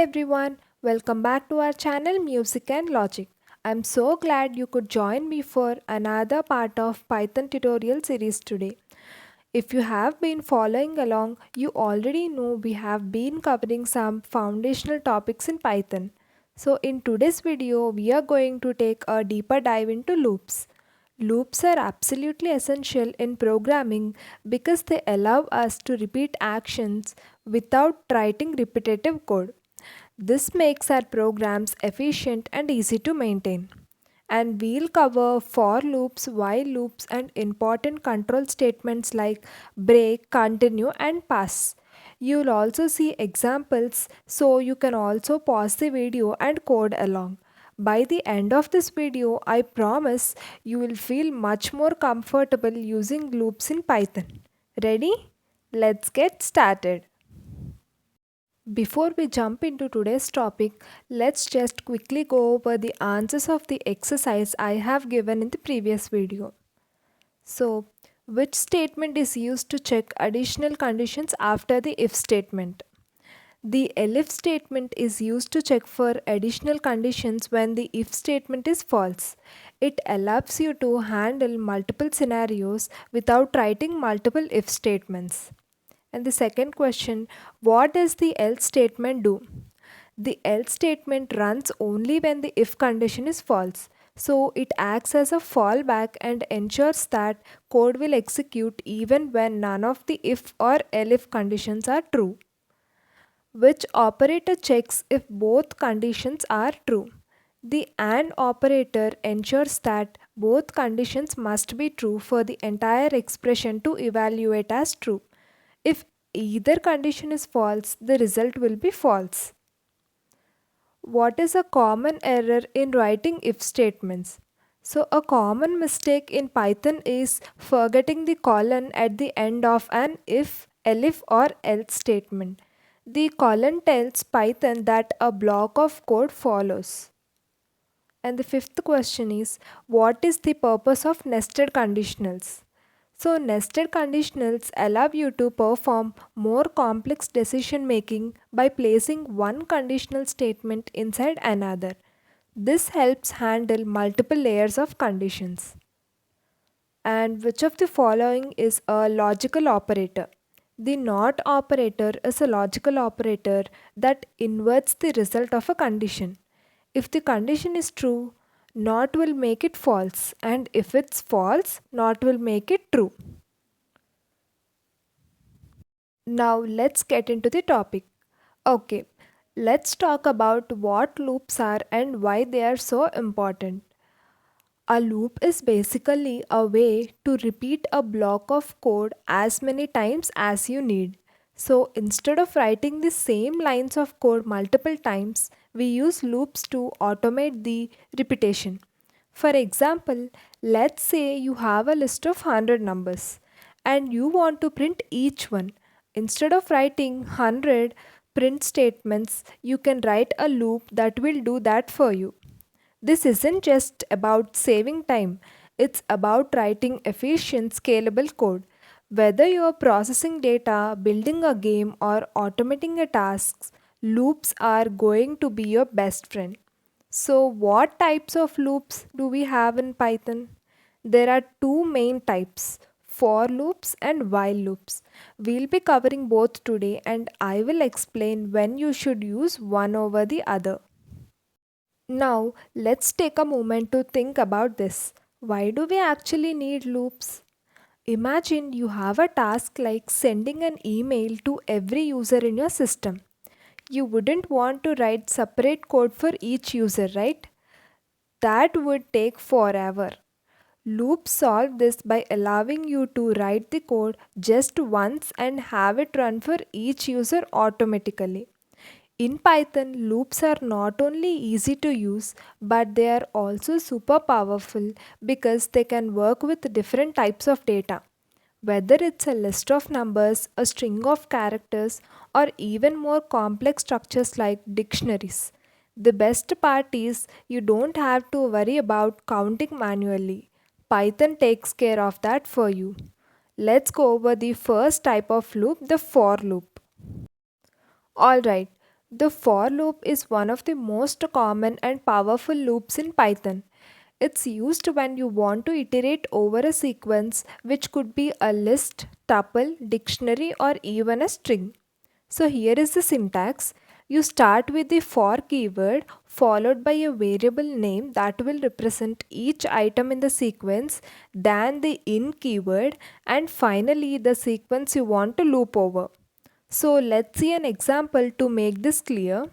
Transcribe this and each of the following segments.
everyone, welcome back to our channel Music and Logic. I'm so glad you could join me for another part of Python tutorial series today. If you have been following along, you already know we have been covering some foundational topics in Python. So in today's video, we are going to take a deeper dive into loops. Loops are absolutely essential in programming because they allow us to repeat actions without writing repetitive code. This makes our programs efficient and easy to maintain. And we'll cover for loops, while loops, and important control statements like break, continue, and pass. You'll also see examples so you can also pause the video and code along. By the end of this video, I promise you will feel much more comfortable using loops in Python. Ready? Let's get started. Before we jump into today's topic, let's just quickly go over the answers of the exercise I have given in the previous video. So, which statement is used to check additional conditions after the if statement? The elif statement is used to check for additional conditions when the if statement is false. It allows you to handle multiple scenarios without writing multiple if statements. And the second question, what does the else statement do? The else statement runs only when the if condition is false. So it acts as a fallback and ensures that code will execute even when none of the if or elif conditions are true. Which operator checks if both conditions are true? The AND operator ensures that both conditions must be true for the entire expression to evaluate as true. If either condition is false, the result will be false. What is a common error in writing if statements? So, a common mistake in Python is forgetting the colon at the end of an if, elif, or else statement. The colon tells Python that a block of code follows. And the fifth question is, what is the purpose of nested conditionals? So, nested conditionals allow you to perform more complex decision making by placing one conditional statement inside another. This helps handle multiple layers of conditions. And which of the following is a logical operator? The NOT operator is a logical operator that inverts the result of a condition. If the condition is true, NOT will make it false, and if it's false, NOT will make it true. Now let's get into the topic. Okay, let's talk about what loops are and why they are so important. A loop is basically a way to repeat a block of code as many times as you need. So instead of writing the same lines of code multiple times, we use loops to automate the repetition. For example, let's say you have a list of 100 numbers and you want to print each one. Instead of writing 100 print statements, you can write a loop that will do that for you. This isn't just about saving time, it's about writing efficient, scalable code. Whether you're processing data, building a game, or automating a task, loops are going to be your best friend. So, what types of loops do we have in Python? There are two main types, for loops and while loops. We'll be covering both today, and I will explain when you should use one over the other. Now, let's take a moment to think about this. Why do we actually need loops? Imagine you have a task like sending an email to every user in your system. You wouldn't want to write separate code for each user, right? That would take forever. Loops solve this by allowing you to write the code just once and have it run for each user automatically. In Python, loops are not only easy to use, but they are also super powerful because they can work with different types of data. Whether it's a list of numbers, a string of characters, or even more complex structures like dictionaries. The best part is you don't have to worry about counting manually. Python takes care of that for you. Let's go over the first type of loop, the for loop. Alright, The for loop is one of the most common and powerful loops in Python. It's used when you want to iterate over a sequence, which could be a list, tuple, dictionary, or even a string. So here is the syntax. You start with the for keyword followed by a variable name that will represent each item in the sequence, then the in keyword, and finally the sequence you want to loop over. So let's see an example to make this clear.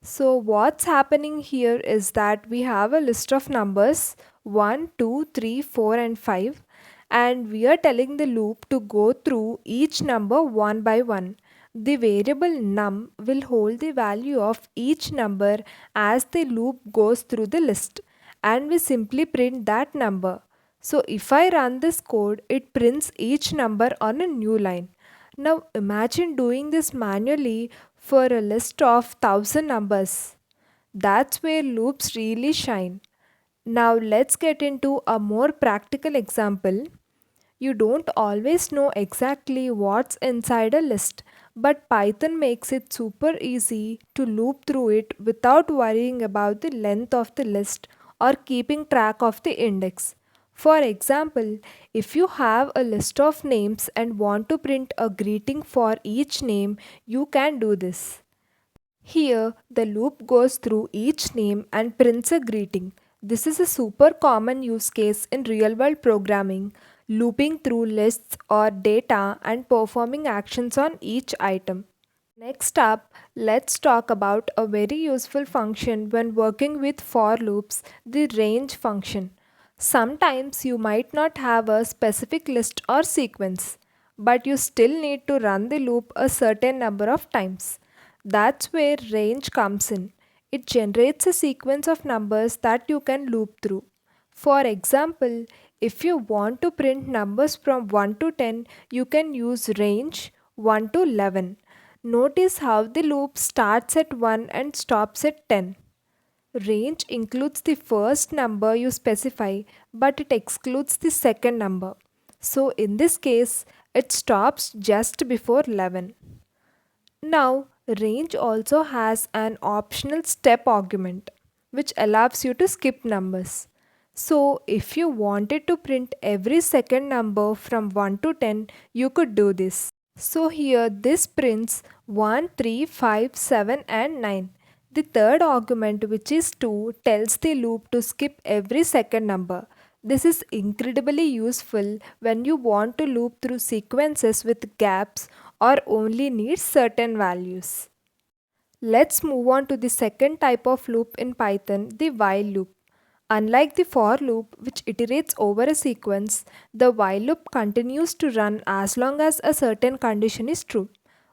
So what's happening here is that we have a list of numbers 1, 2, 3, 4 and 5, and we are telling the loop to go through each number one by one. The variable num will hold the value of each number as the loop goes through the list, and we simply print that number. So if I run this code, it prints each number on a new line. Now imagine doing this manually for a list of 1000 numbers. That's where loops really shine. Now let's get into a more practical example. You don't always know exactly what's inside a list, but Python makes it super easy to loop through it without worrying about the length of the list or keeping track of the index. For example, if you have a list of names and want to print a greeting for each name, you can do this. Here, the loop goes through each name and prints a greeting. This is a super common use case in real world programming, looping through lists or data and performing actions on each item. Next up, let's talk about a very useful function when working with for loops, the range function. Sometimes you might not have a specific list or sequence, but you still need to run the loop a certain number of times. That's where range comes in. It generates a sequence of numbers that you can loop through. For example, if you want to print numbers from 1 to 10, you can use range 1 to 11. Notice how the loop starts at 1 and stops at 10. Range includes the first number you specify, but it excludes the second number. So in this case, it stops just before 11. Now, range also has an optional step argument which allows you to skip numbers. So, if you wanted to print every second number from 1 to 10, you could do this. So, here this prints 1, 3, 5, 7, and 9. The third argument, which is 2, tells the loop to skip every second number. This is incredibly useful when you want to loop through sequences with gaps or only need certain values. Let's move on to the second type of loop in Python, the while loop. Unlike the for loop, which iterates over a sequence, the while loop continues to run as long as a certain condition is true.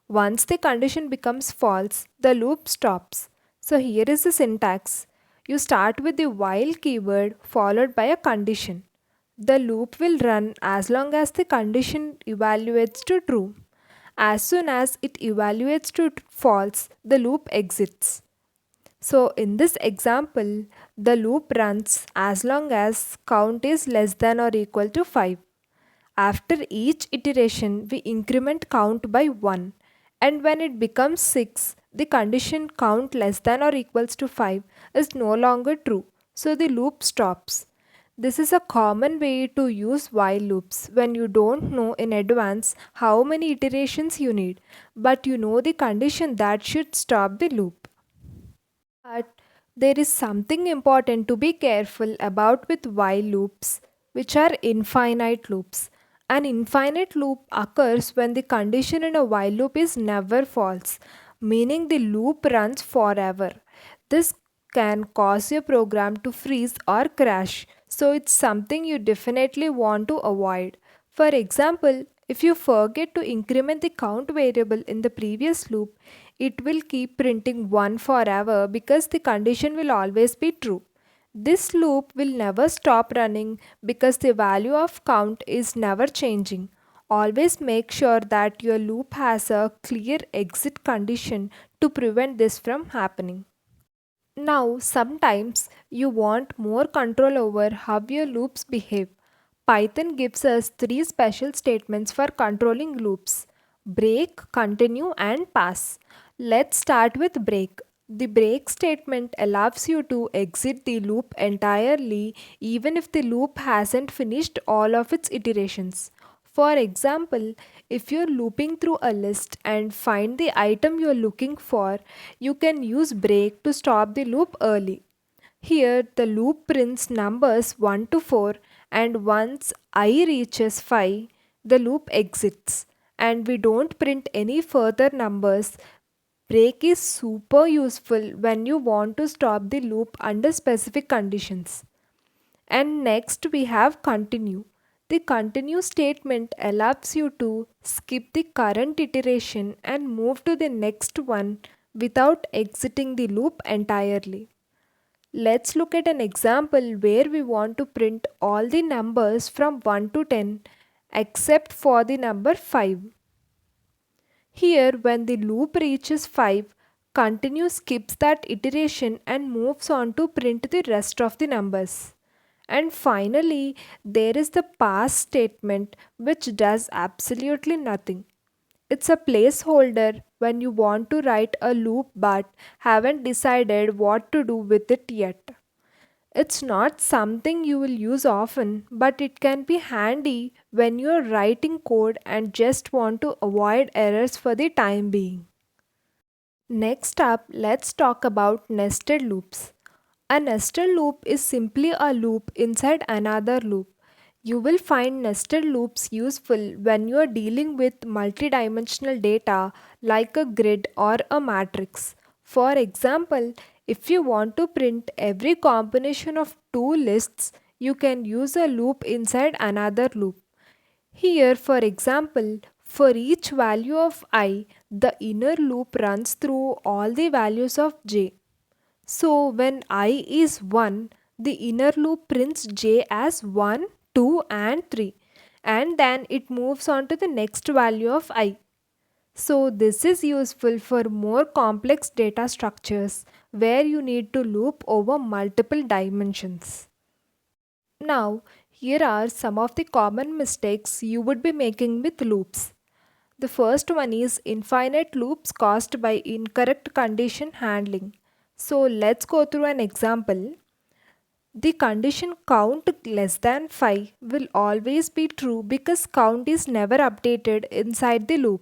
Once the condition becomes false, the loop stops. So here is the syntax. You start with the while keyword followed by a condition. The loop will run as long as the condition evaluates to true. As soon as it evaluates to false, the loop exits. So in this example, the loop runs as long as count is less than or equal to 5. After each iteration, we increment count by 1, and when it becomes 6, the condition count less than or equals to 5 is no longer true, so the loop stops. This is a common way to use while loops when you don't know in advance how many iterations you need, but you know the condition that should stop the loop. But there is something important to be careful about with while loops, which are infinite loops. An infinite loop occurs when the condition in a while loop is never false, meaning the loop runs forever. This can cause your program to freeze or crash, so it's something you definitely want to avoid. For example, if you forget to increment the count variable in the previous loop, it will keep printing 1 forever because the condition will always be true. This loop will never stop running because the value of count is never changing. Always make sure that your loop has a clear exit condition to prevent this from happening. Now, sometimes you want more control over how your loops behave. Python gives us three special statements for controlling loops: break, continue, and pass. Let's start with break. The break statement allows you to exit the loop entirely even if the loop hasn't finished all of its iterations. For example, if you're looping through a list and find the item you're looking for, you can use break to stop the loop early. Here, the loop prints numbers 1 to 4, and once I reaches 5, the loop exits, and we don't print any further numbers. Break is super useful when you want to stop the loop under specific conditions. And next we have continue. The continue statement allows you to skip the current iteration and move to the next one without exiting the loop entirely. Let's look at an example where we want to print all the numbers from 1 to 10 except for the number 5. Here, when the loop reaches 5, continue skips that iteration and moves on to print the rest of the numbers. And finally, there is the pass statement which does absolutely nothing. It's a placeholder when you want to write a loop but haven't decided what to do with it yet. It's not something you will use often, but it can be handy when you're writing code and just want to avoid errors for the time being. Next up, let's talk about nested loops. A nested loop is simply a loop inside another loop. You will find nested loops useful when you are dealing with multidimensional data like a grid or a matrix. For example, if you want to print every combination of two lists, you can use a loop inside another loop. Here, for example, for each value of I, the inner loop runs through all the values of j. So when I is 1, the inner loop prints j as 1, 2 and 3, and then it moves on to the next value of I. So this is useful for more complex data structures where you need to loop over multiple dimensions. Now, here are some of the common mistakes you would be making with loops. The first one is infinite loops caused by incorrect condition handling. So let's go through an example. The condition count less than 5 will always be true because count is never updated inside the loop.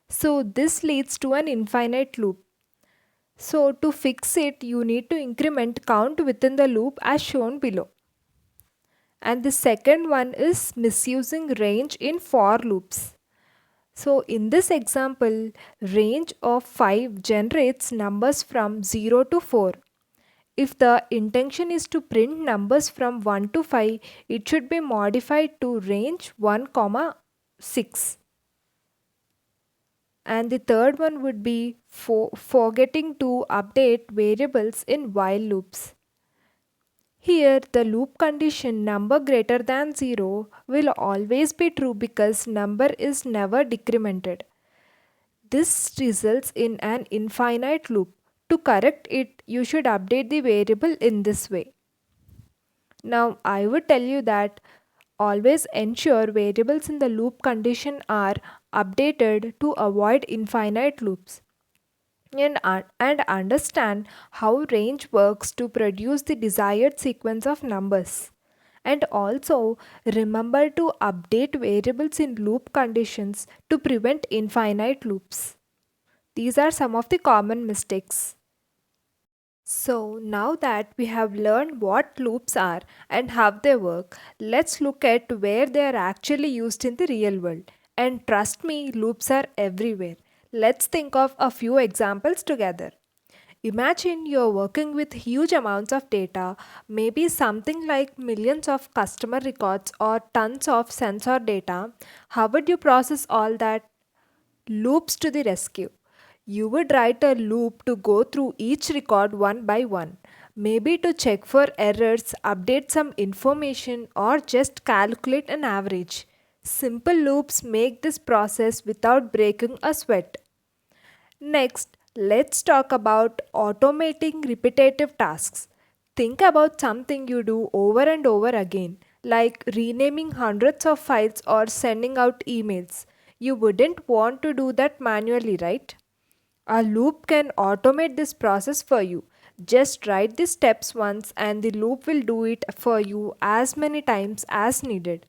So this leads to an infinite loop. So to fix it, you need to increment count within the loop as shown below. And the second one is misusing range in for loops. So in this example, range of 5 generates numbers from 0 to 4. If the intention is to print numbers from 1 to 5, it should be modified to range 1, 6. And the third one would be forgetting to update variables in while loops. Here, the loop condition number greater than 0 will always be true because number is never decremented. This results in an infinite loop. To correct it, you should update the variable in this way. Now, I would tell you that always ensure variables in the loop condition are updated to avoid infinite loops. And understand how range works to produce the desired sequence of numbers. And also remember to update variables in loop conditions to prevent infinite loops. These are some of the common mistakes. So now that we have learned what loops are and how they work, let's look at where they are actually used in the real world. And trust me, loops are everywhere. Let's think of a few examples together. Imagine you're working with huge amounts of data, maybe something like millions of customer records or tons of sensor data. How would you process all that? Loops to the rescue. You would write a loop to go through each record one by one, maybe to check for errors, update some information, or just calculate an average. Simple loops make this process without breaking a sweat. Next, let's talk about automating repetitive tasks. Think about something you do over and over again, like renaming hundreds of files or sending out emails. You wouldn't want to do that manually, right? A loop can automate this process for you. Just write the steps once and the loop will do it for you as many times as needed.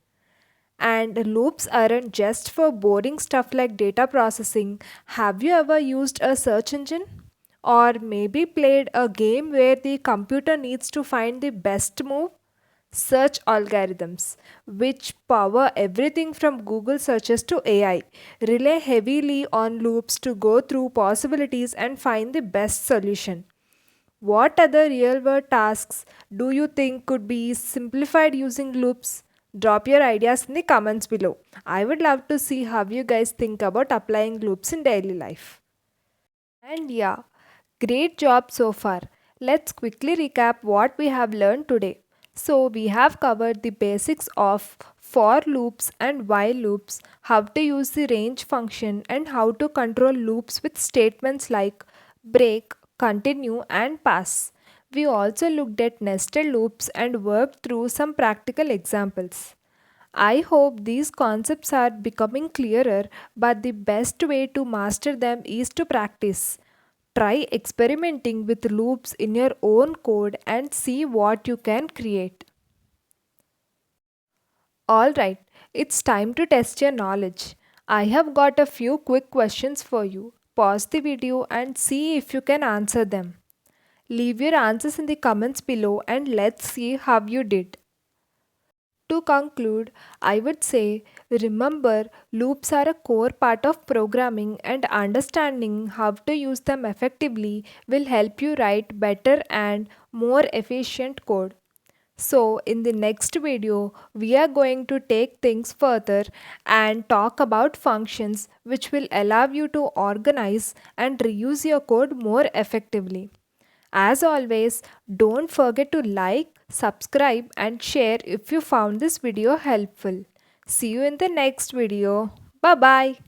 And loops aren't just for boring stuff like data processing. Have you ever used a search engine? Or maybe played a game where the computer needs to find the best move? Search algorithms, which power everything from Google searches to AI, rely heavily on loops to go through possibilities and find the best solution. What other real world tasks do you think could be simplified using loops? Drop your ideas in the comments below. I would love to see how you guys think about applying loops in daily life. And yeah, great job so far. Let's quickly recap what we have learned today. So, we have covered the basics of for loops and while loops, how to use the range function, and how to control loops with statements like break, continue, and pass. We also looked at nested loops and worked through some practical examples. I hope these concepts are becoming clearer, but the best way to master them is to practice. Try experimenting with loops in your own code and see what you can create. Alright, it's time to test your knowledge. I have got a few quick questions for you. Pause the video and see if you can answer them. Leave your answers in the comments below and let's see how you did. To conclude, I would say remember loops are a core part of programming and understanding how to use them effectively will help you write better and more efficient code. So, in the next video, we are going to take things further and talk about functions which will allow you to organize and reuse your code more effectively. As always, don't forget to like, subscribe, and share if you found this video helpful. See you in the next video. Bye bye.